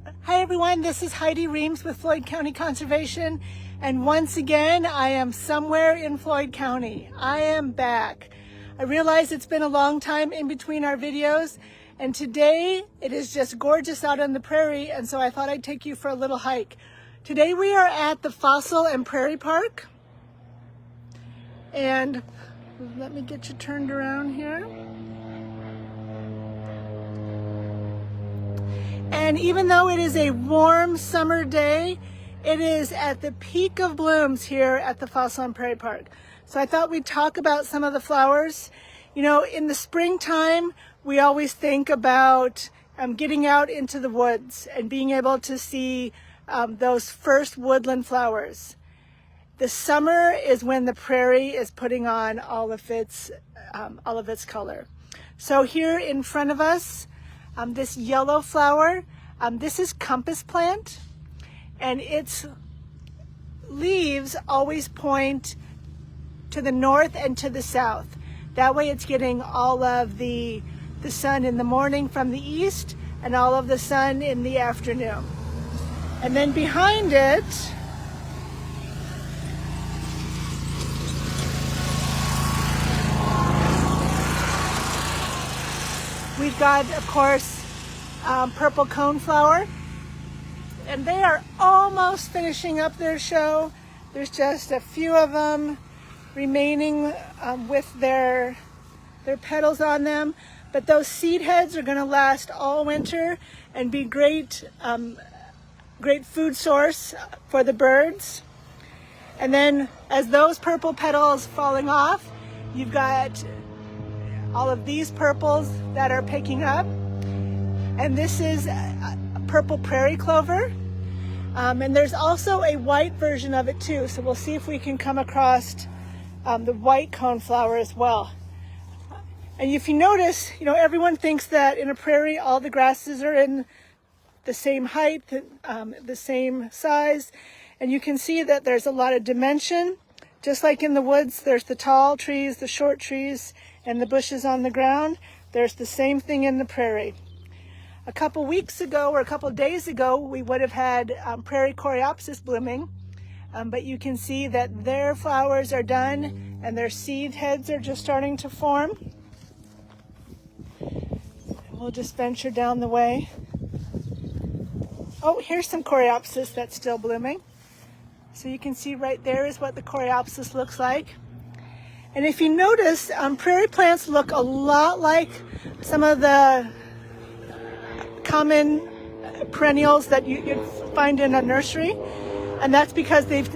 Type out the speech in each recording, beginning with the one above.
Hi everyone, this is Heidi Reams with Floyd County Conservation, and once again I am somewhere in Floyd County. I am back. I realize it's been a long time in between our videos, and today it is just gorgeous out on the prairie, and so I thought I'd take you for a little hike. Today we are at the Fossil and Prairie Park, and let me get you turned around here. And even though it is a warm summer day, it is at the peak of blooms here at the Fossil and Prairie Park. So I thought we'd talk about some of the flowers. You know, in the springtime, we always think about getting out into the woods and being able to see those first woodland flowers. The summer is when the prairie is putting on all of its color. So here in front of us, this yellow flower, this is compass plant, and its leaves always point to the north and to the south. That way it's getting all of the sun in the morning from the east and all of the sun in the afternoon. And then behind it, we've got, of course, purple coneflower, and they are almost finishing up their show. There's just a few of them remaining with their petals on them, but those seed heads are going to last all winter and be great food source for the birds. And then as those purple petals falling off, you've got all of these purples that are picking up, and this is a purple prairie clover, and there's also a white version of it too, so we'll see if we can come across the white coneflower as well. And if you notice, you know, everyone thinks that in a prairie all the grasses are in the same height, the same size, and you can see that there's a lot of dimension. Just like in the woods, there's the tall trees, the short trees, and the bushes on the ground. There's the same thing in the prairie. A couple weeks ago, or a couple days ago, we would have had prairie coreopsis blooming, but you can see that their flowers are done and their seed heads are just starting to form. We'll just venture down the way. Oh, here's some coreopsis that's still blooming. So you can see right there is what the coreopsis looks like. And if you notice, prairie plants look a lot like some of the common perennials that you'd find in a nursery. And that's because they've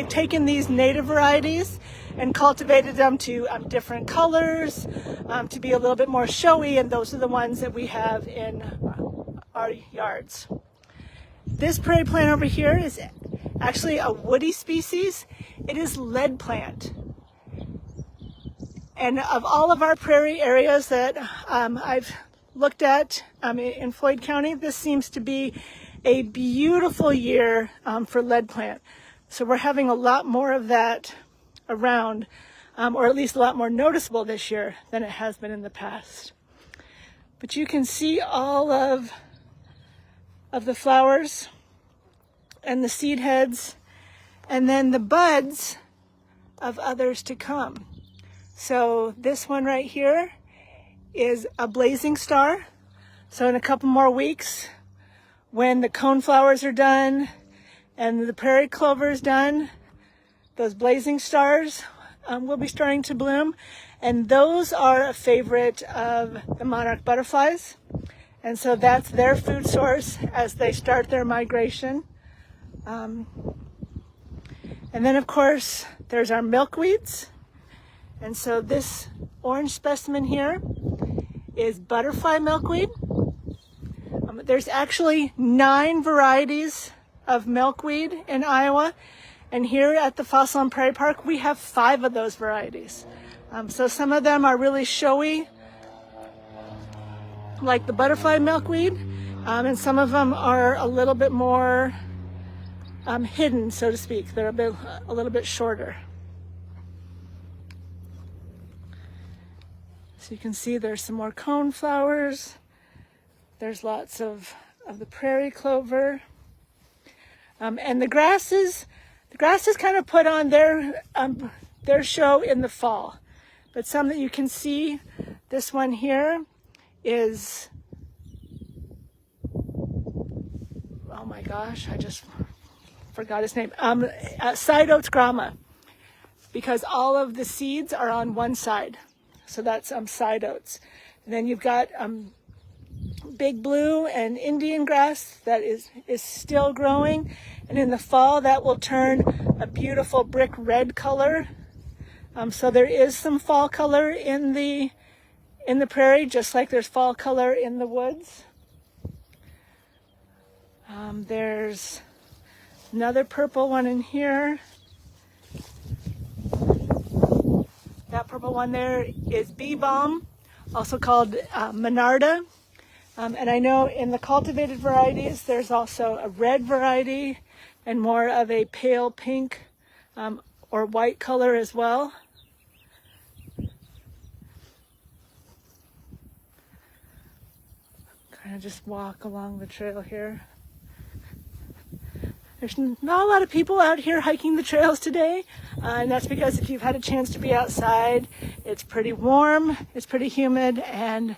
taken these native varieties and cultivated them to different colors, to be a little bit more showy, and those are the ones that we have in our yards. This prairie plant over here is actually a woody species. It is lead plant. And of all of our prairie areas that I've looked at in Floyd County, this seems to be a beautiful year for lead plant. So we're having a lot more of that around, or at least a lot more noticeable this year than it has been in the past. But you can see all of the flowers and the seed heads, and then the buds of others to come. So this one right here is a blazing star. So in a couple more weeks, when the coneflowers are done and the prairie clover is done, those blazing stars will be starting to bloom. And those are a favorite of the monarch butterflies. And so that's their food source as they start their migration. And then of course, there's our milkweeds. And so this orange specimen here is butterfly milkweed. There's actually 9 varieties of milkweed in Iowa. And here at the Fossil and Prairie Park, we have 5 of those varieties. So some of them are really showy, like the butterfly milkweed, and some of them are a little bit more hidden, so to speak. They're a little bit shorter. So you can see there's some more coneflowers. There's lots of of the prairie clover. And the grasses kind of put on their show in the fall. But some that you can see, this one here is, oh my gosh, I just forgot his name. Side oats grama, because all of the seeds are on one side. So that's side oats. And then you've got big blue and Indian grass that is still growing. And in the fall, that will turn a beautiful brick red color. So there is some fall color in the prairie, just like there's fall color in the woods. There's another purple one in here. That purple one there is bee balm, also called monarda. And I know in the cultivated varieties, there's also a red variety and more of a pale pink or white color as well. Kind of just walk along the trail here. There's not a lot of people out here hiking the trails today, and that's because if you've had a chance to be outside, it's pretty warm, it's pretty humid, and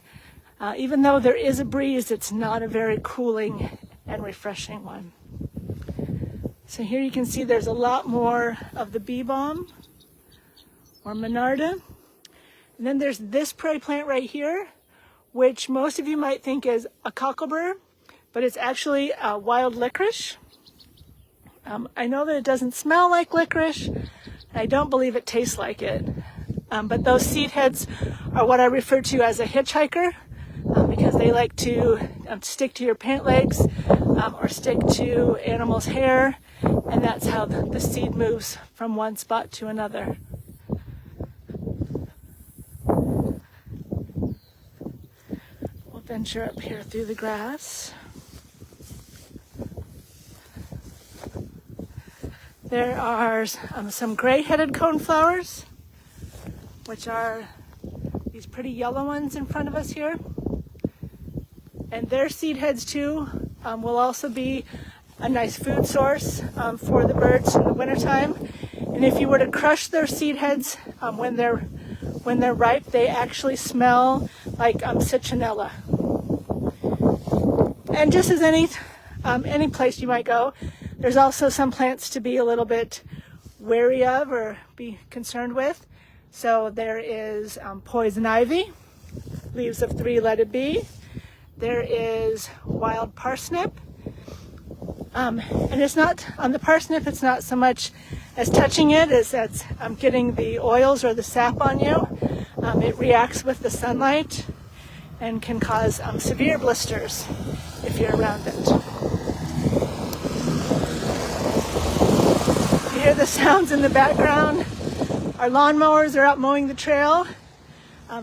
even though there is a breeze, it's not a very cooling and refreshing one. So here you can see there's a lot more of the bee balm or monarda. And then there's this prairie plant right here, which most of you might think is a cocklebur, but it's actually wild licorice. I know that it doesn't smell like licorice. I don't believe it tastes like it. But those seed heads are what I refer to as a hitchhiker, because they like to stick to your pant legs or stick to animals' hair, and that's how the seed moves from one spot to another. We'll venture up here through the grass. There are some gray-headed coneflowers, which are these pretty yellow ones in front of us here. And their seed heads too will also be a nice food source for the birds in the wintertime. And if you were to crush their seed heads when they're ripe, they actually smell like citronella. And just as any place you might go, there's also some plants to be a little bit wary of or be concerned with. So there is poison ivy, leaves of three-legged bee. There is wild parsnip. And it's not, on the parsnip, it's not so much as touching it as that's getting the oils or the sap on you. It reacts with the sunlight and can cause severe blisters if you're around it. You hear the sounds in the background. Our lawnmowers are out mowing the trail,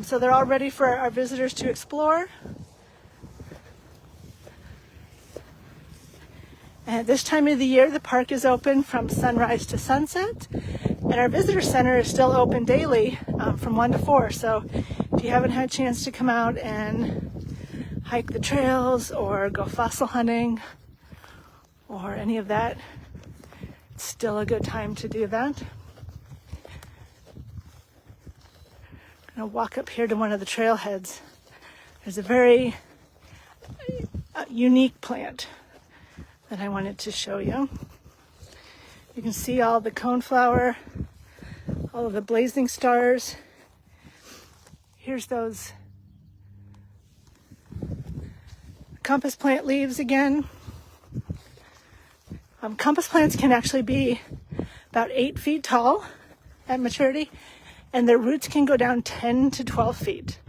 so they're all ready for our visitors to explore. And at this time of the year, the park is open from sunrise to sunset, and our visitor center is still open daily from 1 to 4. So if you haven't had a chance to come out and hike the trails or go fossil hunting or any of that, it's still a good time to do that. I'm going to walk up here to one of the trailheads. There's a very unique plant that I wanted to show you. You can see all the coneflower, all of the blazing stars. Here's those compass plant leaves again. Compass plants can actually be about 8 feet tall at maturity, and their roots can go down 10 to 12 feet.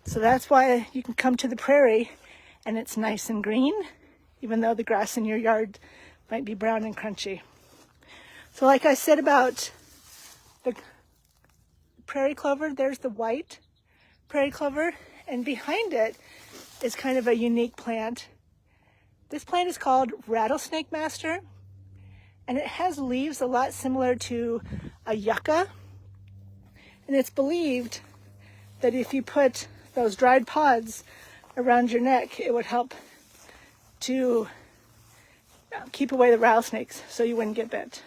So that's why you can come to the prairie and it's nice and green, even though the grass in your yard might be brown and crunchy. So like I said about the prairie clover, there's the white prairie clover, and behind it is kind of a unique plant. This plant is called rattlesnake master, and it has leaves a lot similar to a yucca. And it's believed that if you put those dried pods around your neck, it would help to keep away the rattlesnakes so you wouldn't get bit.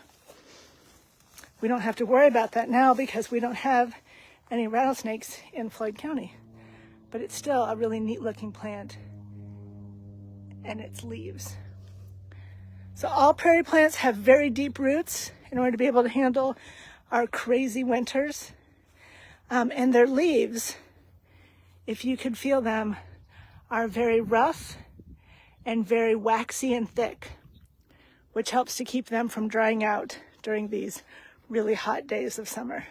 We don't have to worry about that now because we don't have any rattlesnakes in Floyd County. But it's still a really neat looking plant, and its leaves. So all prairie plants have very deep roots in order to be able to handle our crazy winters. And their leaves, if you could feel them, are very rough and very waxy and thick, which helps to keep them from drying out during these really hot days of summer.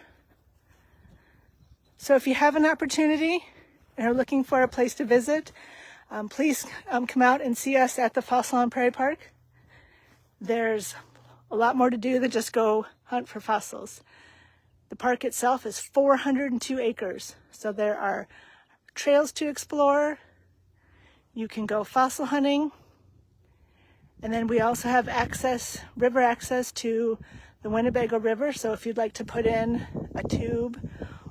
So if you have an opportunity and are looking for a place to visit, please come out and see us at the Fossil on Prairie Park. There's a lot more to do than just go hunt for fossils. The park itself is 402 acres, so there are trails to explore. You can go fossil hunting, and then we also have river access to the Winnebago River, so if you'd like to put in a tube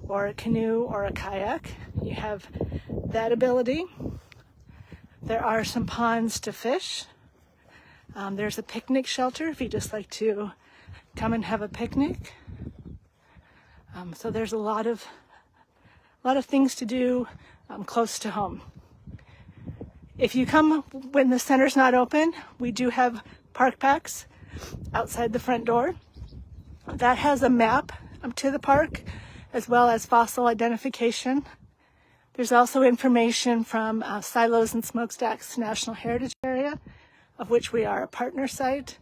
or a canoe or a kayak, you have that ability. There are some ponds to fish. There's a picnic shelter if you just like to come and have a picnic. So there's a lot of things to do close to home. If you come when the center's not open, we do have park packs outside the front door. That has a map to the park as well as fossil identification. There's also information from Silos and Smokestacks National Heritage Area, of which we are a partner site,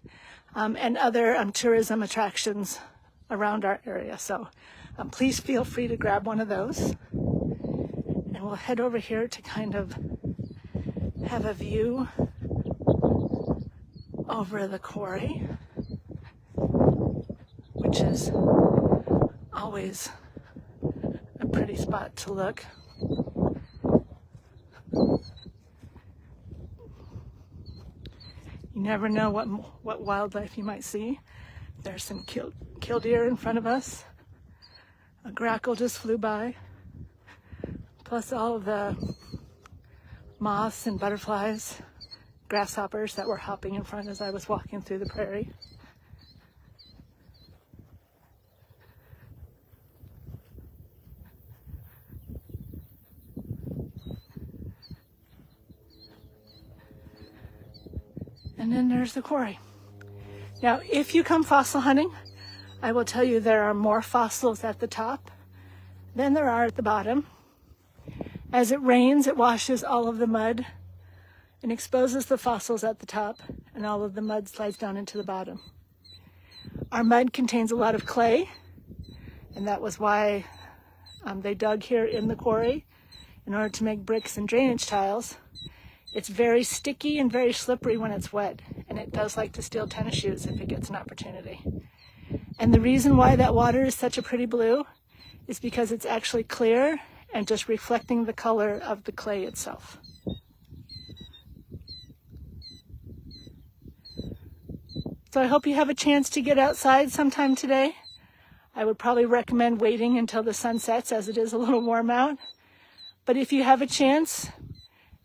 and other tourism attractions around our area. So please feel free to grab one of those. And we'll head over here to kind of have a view over the quarry, which is always a pretty spot to look. You never know what wildlife you might see. There's some killdeer in front of us. A grackle just flew by. Plus all of the moths and butterflies, grasshoppers that were hopping in front as I was walking through the prairie. And then there's the quarry. Now, if you come fossil hunting, I will tell you there are more fossils at the top than there are at the bottom. As it rains, it washes all of the mud and exposes the fossils at the top, and all of the mud slides down into the bottom. Our mud contains a lot of clay, and that was why they dug here in the quarry in order to make bricks and drainage tiles. It's very sticky and very slippery when it's wet, and it does like to steal tennis shoes if it gets an opportunity. And the reason why that water is such a pretty blue is because it's actually clear and just reflecting the color of the clay itself. So I hope you have a chance to get outside sometime today. I would probably recommend waiting until the sun sets, as it is a little warm out. But if you have a chance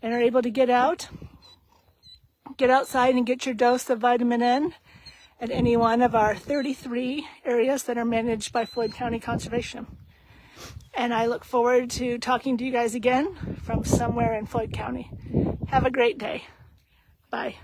and are able to get outside and get your dose of vitamin N at any one of our 33 areas that are managed by Floyd County Conservation. And I look forward to talking to you guys again from somewhere in Floyd County. Have a great day. Bye.